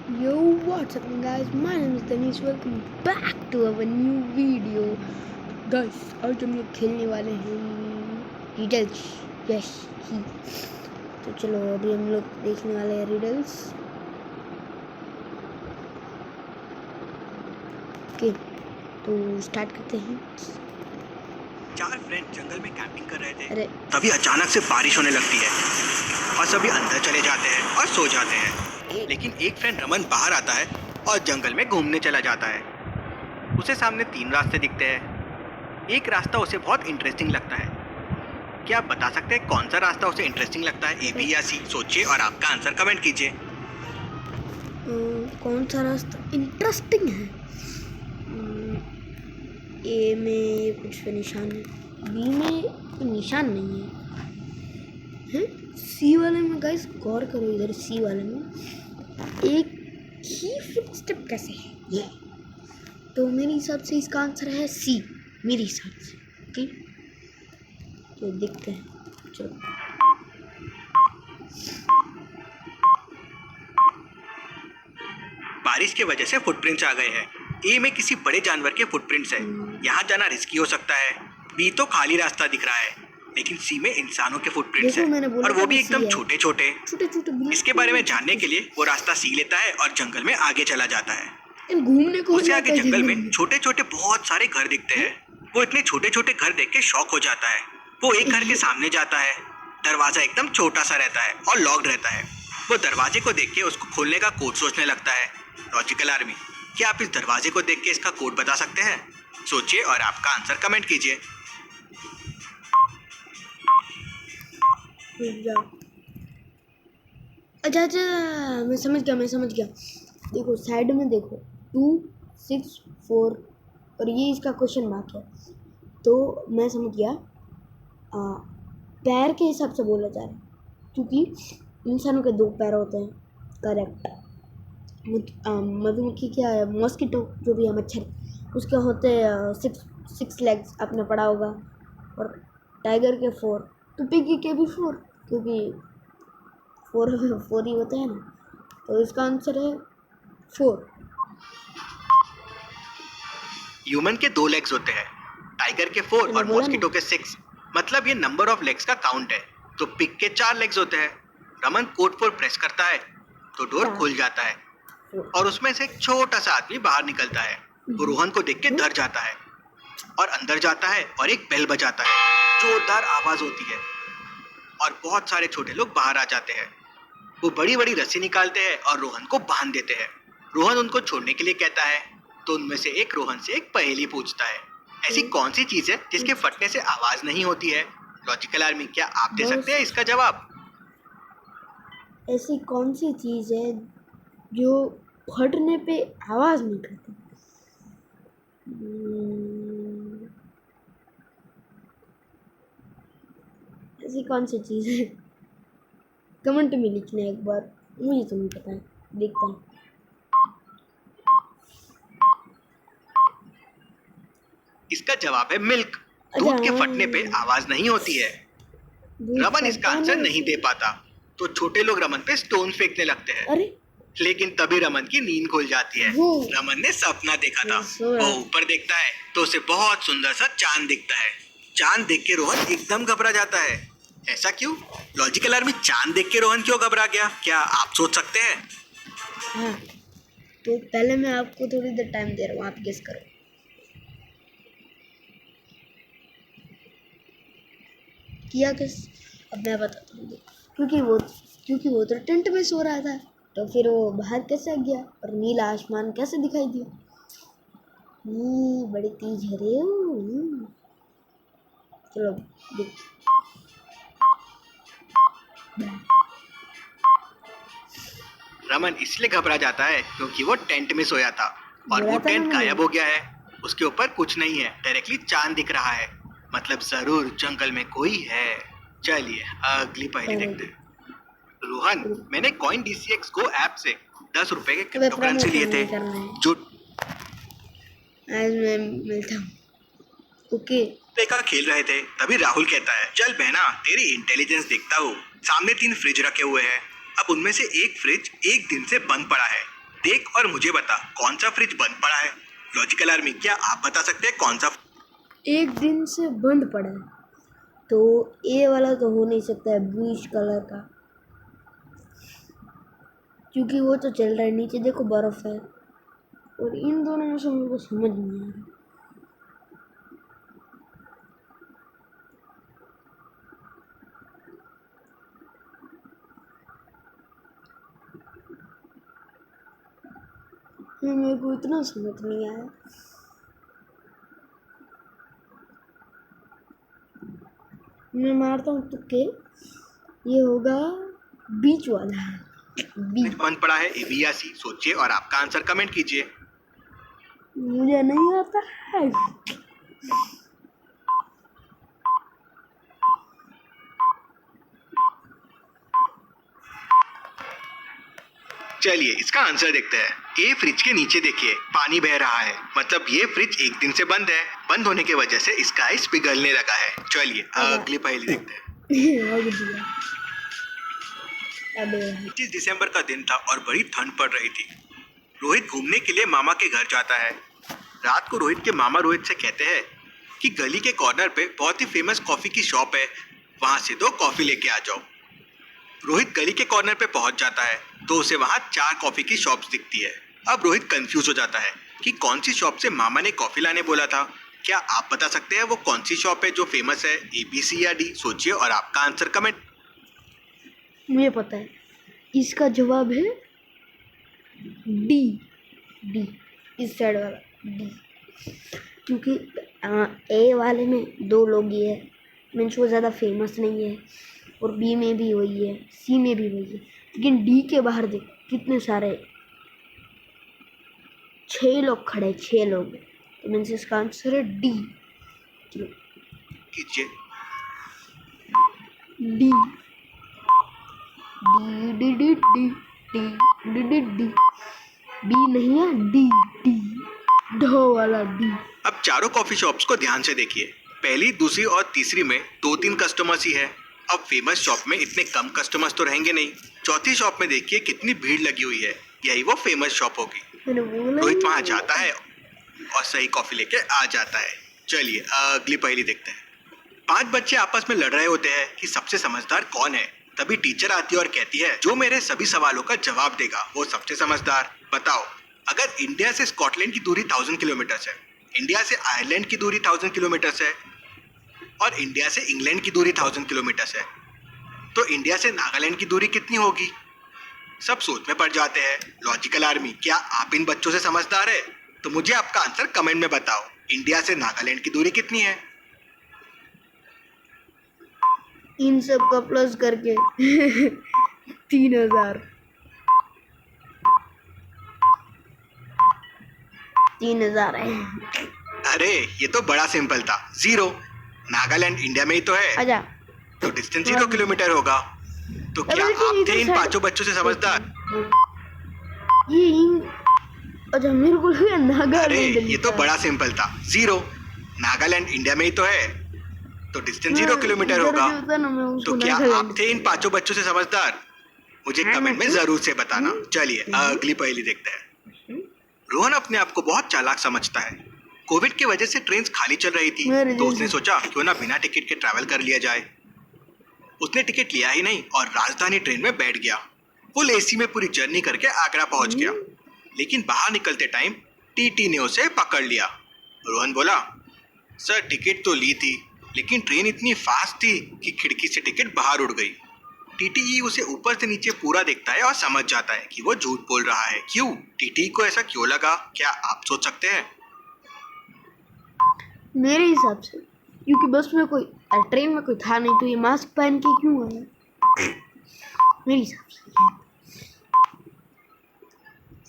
Yo, what's up guys? My name is Danish. Welcome back to our new video. Guys, आज हम लोग खेलने वाले हैं रिडल्स. Yes he. तो चलो अभी हम लोग देखने वाले हैं रिडल्स. ओके, तो स्टार्ट करते हैं. चार फ्रेंड जंगल में कैंपिंग कर रहे थे. अरे तभी अचानक से बारिश होने लगती है और सभी अंदर चले जाते हैं और सो जाते हैं. लेकिन एक फ्रेंड रमन बाहर आता है और जंगल में घूमने चला जाता है. उसे सामने तीन रास्ते दिखते हैं. एक रास्ता उसे बहुत इंटरेस्टिंग लगता है. क्या आप बता सकते हैं कौन सा रास्ता उसे इंटरेस्टिंग लगता है, ए बी या सी? सोचिए और आपका आंसर कमेंट कीजिए. कौन सा रास्ता इंटरेस्टिंग है? ए में कुछ निशान है, बी में कोई निशान नहीं है. सी वाले में गाइस गौर करो, इधर सी वाले में एक ही फुटस्टेप कैसे है ये? तो मेरे हिसाब से इसका आंसर है सी, मेरे हिसाब से. ओके, तो देखते हैं. चलो बारिश की वजह से फुटप्रिंट्स आ गए हैं. ए में किसी बड़े जानवर के फुटप्रिंट्स है. यहाँ जाना रिस्की हो सकता है. बी तो खाली रास्ता दिख रहा है. लेकिन सी में इंसानों के फुटप्रिंट्स देखो, मैंने हैं बोला और वो था भी ना, एकदम सी है. छोटे छोटे. छोटे छोटे इसके बारे में जानने के लिए वो रास्ता सी लेता है और जंगल में आगे चला जाता है. घूमने को उसे आगे जंगल में छोटे छोटे बहुत सारे घर दिखते हैं. वो इतने छोटे छोटे घर देख के शॉक हो जाता है. वो एक घर के सामने जाता है. दरवाजा एकदम छोटा सा रहता है और लॉक्ड रहता है. वो दरवाजे को देख के उसको खोलने का कोड सोचने लगता है. लॉजिकल आर्मी, क्या आप इस दरवाजे को देख के इसका कोड बता सकते हैं? सोचिए और आपका आंसर कमेंट कीजिए. अच्छा अच्छा, मैं समझ गया. देखो साइड में देखो, 2 6 4 और ये इसका क्वेश्चन मार्क है. तो मैं समझ गया, पैर के हिसाब से बोला जा रहा है, क्योंकि इंसानों के 2 पैर होते हैं. करेक्ट. मधुमक्खी क्या है, मॉस्किटो जो भी है, मच्छर, उसके होते हैं 6 लेग्स, आपने पढ़ा होगा. और टाइगर के 4, तो पिगी के भी 4, क्योंकि 4 ही होते हैं ना. तो इसका आंसर है 4. ह्यूमन के 2 लेग्स होते हैं, टाइगर के 4 मैंने और बोला मॉस्किटो के 6. मतलब ये नंबर ऑफ लेग्स का काउंट है. तो पिग के 4 लेग्स होते हैं. रमन कोड 4 प्रेस करता है तो डोर खुल जाता है और उसमें से एक छोटा सा आदमी बाहर निकलता है. वो रोहन को देख के डर जाता है और अंदर जाता है और एक बेल बजाता है. जोरदार आवाज होती है और बहुत सारे छोटे लोग बाहर आ जाते हैं. वो बड़ी बड़ी रस्सी निकालते हैं और रोहन को बांध देते हैं. रोहन उनको छोड़ने के लिए कहता है. तो उनमें से एक रोहन से एक पहेली पूछता है. ऐसी कौन सी चीज है जिसके फटने से आवाज नहीं होती है? लॉजिकल आर्मी, क्या आप दे सकते हैं इसका जवाब? ऐसी कौन सी चीज़ है जो फटने पे आवाज़ नहीं करती? ऐसी कौन सी चीज़ है? कमेंट में लिखना एक बार, मुझे तो नहीं पता है. देखता हूँ. इसका जवाब है मिल्क. दूध के फटने पे आवाज नहीं होती है. रमन इसका आंसर नहीं दे पाता तो छोटे लोग रमन पे स्टोन फेंकने लगते हैं. अरे लेकिन तभी रमन की नींद खुल जाती है. वो रमन ने सपना देखा था. सो रहा वो है. ऊपर देखता है तो उसे बहुत सुंदर सा चांद दिखता है. चांद देख के रोहन एकदम घबरा जाता है. ऐसा क्यों? लॉजिकल आर्मी, चांद देख के रोहन क्यों घबरा गया? क्या आप सोच सकते हैं? हाँ, तो पहले मैं आपको थोड़ी देर टाइम दे रहा हूँ, आप गेस करो. किया किस? अब मैं बताता हूँ. क्योंकि वो तो टेंट में सो रहा था, तो फिर वो बाहर कैसे आ गया और नीला आसमान कैसे दिखाई दिया? बड़ी तेज है रे. चलो देख. रमन इसलिए घबरा जाता है क्योंकि वो टेंट में सोया था और बोला वो था टेंट ना गायब मैंने. हो गया है. उसके ऊपर कुछ नहीं है, डायरेक्टली चांद दिख रहा है. मतलब जरूर जंगल में कोई है. चलिए अगली पहेली देखते हैं. रोहन, मैंने कॉइन DCX गो ऐप से 10 रुपए के क्रिप्टो करेंसी लिए थे जो आज मैं मिलता हूँ. ओके. का खेल रहे थे. तभी राहुल कहता है, चल बहना, तेरी इंटेलिजेंस देखता हूँ. सामने 3 फ्रिज रखे हुए हैं. अब उनमें से एक फ्रिज एक दिन से बंद पड़ा है. देख और मुझे बता कौन सा फ्रिज बंद पड़ा है। लॉजिकल आर्मी, क्या आप बता सकते हैं कौन सा? एक दिन से बंद पड़ा है, तो ए वाला तो हो नहीं सकता है, ब्लूइश कलर का, क्योंकि वो तो चल रहा है। नीचे देखो बर्फ है, और इन दोनों में से मेरे को समझ नहीं आ रहा। मेरे को इतना समझ नहीं आया। मैं मारता हूँ तुक्के, ये होगा बीच वाला, बी। फ्रिज बंद पड़ा है, ए बी या सी? सोचिए और आपका आंसर कमेंट कीजिए। मुझे नहीं आता है। चलिए इसका आंसर देखते हैं। ए फ्रिज के नीचे देखिए, पानी बह रहा है, मतलब ये फ्रिज एक दिन से बंद है। बंद होने की वजह से इसका आइस पिघलने लगा है। चलिए अगली पहेली देखते हैं। हो गया। अबे 25 दिसंबर का दिन था और बड़ी ठंड पड़ रही थी। रोहित घूमने के लिए मामा के घर जाता है। रात को रोहित के मामा रोहित से कहते हैं कि गली के कॉर्नर पे बहुत ही फेमस कॉफी की शॉप है, वहां से 2 कॉफी लेके आ जाओ। रोहित गली के कॉर्नर पे पहुंच जाता है तो उसे वहां 4 कॉफी की शॉप्स दिखती है। अब रोहित कंफ्यूज हो जाता है कि कौन सी शॉप से मामा ने कॉफी लाने बोला था। क्या आप बता सकते हैं वो कौन सी शॉप है जो फेमस है, ए बी सी या डी? सोचिए और आपका आंसर कमेंट। मुझे पता है, इसका जवाब है डी। डी, इस साइड वाला डी, क्योंकि ए वाले में 2 लोग ही है, मीन्स वो ज़्यादा फेमस नहीं है, और बी में भी वही है, सी में भी वही है, लेकिन डी के बाहर देख कितने सारे 6 लोग खड़े, 6 लोग, तो मीन्स इसका आंसर है डी। कीजिए। D D D D D D D D D, B नहीं है, डी डी, ढो वाला डी। अब चारों कॉफी शॉप्स को ध्यान से देखिए। पहली, दूसरी और तीसरी में 2-3 कस्टमर्स ही है। अब फेमस शॉप में इतने कम कस्टमर्स तो रहेंगे नहीं। चौथी शॉप में देखिए कितनी भीड़ लगी हुई है, यही वो फेमस शॉप होगी। मैंने बोला रोहित वहां जाता है और सही कॉफी लेके आ जाता है। चलिए अगली पहेली देखते हैं। 5 बच्चे आपस में लड़ रहे होते हैं कि सबसे समझदार कौन है। तभी टीचर आती है और कहती है जो मेरे सभी सवालों का जवाब देगा वो सबसे समझदार। बताओ, अगर इंडिया से स्कॉटलैंड की दूरी 1000 किलोमीटर है, इंडिया से आयरलैंड की दूरी 1000 किलोमीटर है, और इंडिया से इंग्लैंड की दूरी 1000 किलोमीटर है, तो इंडिया से नागालैंड की दूरी कितनी होगी? सब सोच में पड़ जाते हैं। लॉजिकल आर्मी, क्या आप इन बच्चों से समझदार है? तो मुझे आपका आंसर कमेंट में बताओ। इंडिया से नागालैंड की दूरी कितनी है? इन सब का प्लस करके 3000 है। अरे ये तो बड़ा सिंपल था, 0। नागालैंड इंडिया में ही तो है, आजा, तो डिस्टेंस 0 किलोमीटर होगा। तो क्या आप थे इन 5 बच्चों से समझदार? ये इन, अच्छा मेरे को लगा अरे नागालैंड। ये तो बड़ा सिंपल था, 0। नागालैंड इंडिया में ही तो है, तो डिस्टेंस 0 किलोमीटर होगा। तो क्या आप थे इन 5 बच्चों से समझदार? मुझे कमेंट में जरूर से बताना। चलिए अगली पहेली देखते हैं। रोहन अपने आप को बहुत चालाक समझता है। कोविड की वजह से ट्रेन खाली चल रही थी, तो उसने सोचा क्यों ना बिना टिकट के ट्रैवल कर लिया जाए। उसने टिकट लिया ही नहीं और राजधानी ट्रेन में बैठ गया। फुल एसी में पूरी जर्नी करके आगरा पहुंच गया, लेकिन बाहर निकलते टाइम टीटी ने उसे पकड़ लिया। रोहन बोला, सर टिकट तो ली थी, लेकिन ट्रेन इतनी फास्ट थी कि खिड़की से टिकट बाहर उड़ गई। टीटी उसे ऊपर से नीचे पूरा देखता है और समझ जाता है कि वो झूठ बोल रहा है। क्यों? टीटी को ऐसा क्यों लगा? क्या आप सोच सकते हैं? मेरे हिसाब से क्योंकि बस में कोई, ट्रेन में कोई था नहीं, तो ये मास्क पहन के क्यों आया? मेरे हिसाब से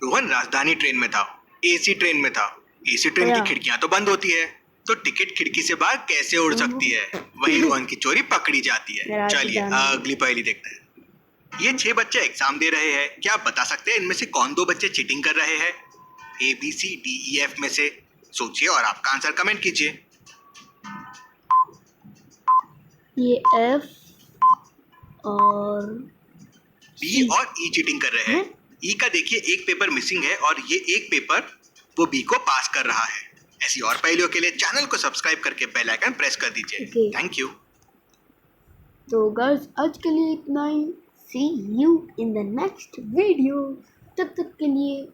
रोहन राजधानी ट्रेन में था, एसी ट्रेन में था। एसी ट्रेन की खिड़कियां तो बंद होती है, तो टिकट खिड़की से बाहर कैसे उड़ सकती है? वहीं रोहन की चोरी पकड़ी जाती है। चलिए अगली पहेली देखते हैं। ये 6 बच्चे एग्जाम दे रहे हैं। क्या आप बता सकते हैं इनमें से कौन 2 बच्चे चीटिंग कर रहे हैं? A B C D E F में से सोचिए और आपका आंसर कमेंट कीजिए। ये एफ और बी और ई चीटिंग कर रहे हैं। ई का देखिए एक पेपर मिसिंग है और ये एक पेपर वो बी को पास कर रहा है। ऐसी और पहेलियों के लिए चैनल को सब्सक्राइब करके बेल आइकन प्रेस कर दीजिए। Okay. Thank you. तो गाइस आज के लिए इतना ही। See you in the next video. तब तक के लिए